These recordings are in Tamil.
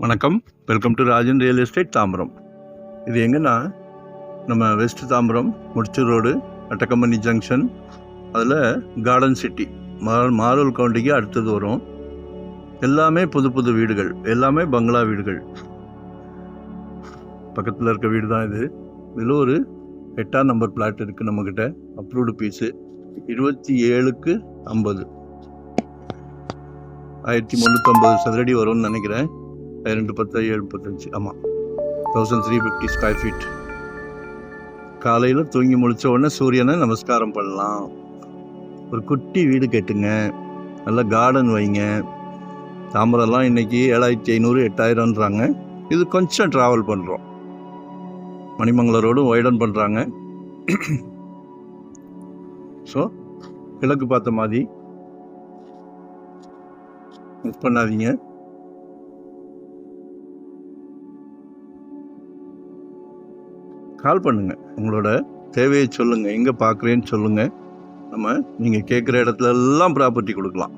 வணக்கம், welcome to Rajan real estate Tambaram. இது எங்கன்னா நம்ம west Tambaram Mudichur road Attakampani junction, அதில் கார்டன் சிட்டி மாரூல் கவுண்டிக்கு அடுத்தது வரும். எல்லாமே புது புது வீடுகள், எல்லாமே பங்களா வீடுகள். பக்கத்தில் இருக்க வீடு தான் இது. இதில் ஒரு 8ஆம் நம்பர் பிளாட் இருக்குது நம்மக்கிட்ட. அப்ரூவ்டு பீஸு 27/50 1350 சதுரடி வரும்னு நினைக்கிறேன். 210/75 ஆமாம், 1350 ஸ்கொயர் ஃபீட். காலையில் தூங்கி முடித்த உடனே சூரியனை நமஸ்காரம் பண்ணலாம். ஒரு குட்டி வீடு கேட்டுங்க, நல்லா கார்டன் வைங்க. தாம்பரம்லாம் இன்றைக்கி 7500 8000ன்றாங்க. இது கொஞ்சம் ட்ராவல் பண்ணுறோம். மணிமங்கலம் ரோடும் வைடன் பண்ணுறாங்க. ஸோ கிழக்கு பார்த்த மாதிரி மிஸ் பண்ணாதீங்க. கால் பண்ணுங்கள், உங்களோட தேவையை சொல்லுங்கள், எங்கே பார்க்குறேன்னு சொல்லுங்கள். நம்ம நீங்கள் கேட்குற இடத்துல எல்லாம் ப்ராப்பர்ட்டி கொடுக்கலாம்.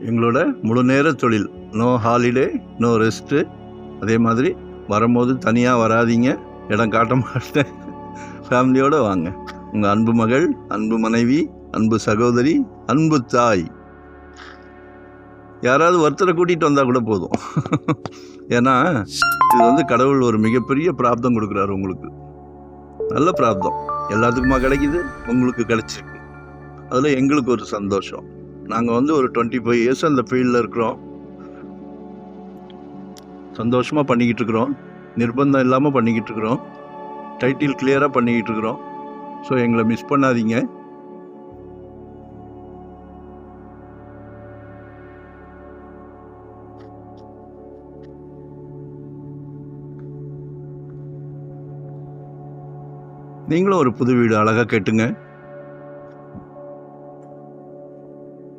எங்களோட முழு நேர தொழில், நோ ஹாலிடே, நோ ரெஸ்ட்டு. அதே மாதிரி வரும்போது தனியாக வராதிங்க, இடம் காட்ட மாட்டேன், ஃபேமிலியோடு வாங்க. உங்கள் அன்பு மகள், அன்பு மனைவி, அன்பு சகோதரி, அன்பு தாய், யாராவது ஒருத்தரை கூட்டிகிட்டு வந்தால் கூட போதும். ஏன்னா இது கடவுள் ஒரு மிகப்பெரிய பிராப்தம் கொடுக்குறாரு உங்களுக்கு. நல்ல பிராப்தம் எல்லாத்துக்குமா கிடைக்குது, உங்களுக்கு கிடைச்சிருக்கு. அதில் எங்களுக்கு ஒரு சந்தோஷம். நாங்கள் ஒரு 25 இயர்ஸ் அந்த ஃபீல்டில் இருக்கிறோம். சந்தோஷமாக பண்ணிக்கிட்டு இருக்கிறோம். நிர்பந்தம் இல்லாமல் பண்ணிக்கிட்டு இருக்கிறோம். டைட்டில் கிளியராக பண்ணிக்கிட்டு இருக்கிறோம். ஸோ எங்களை மிஸ் பண்ணாதீங்க. நீங்களும் ஒரு புது வீடு அழகாக கேட்டுங்க.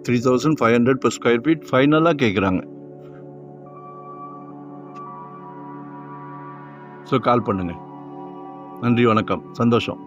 3500 per ஸ்கொயர் ஃபீட் ஃபைனலாக கேட்குறாங்க. ஸோ கால் பண்ணுங்கள். நன்றி, வணக்கம், சந்தோஷம்.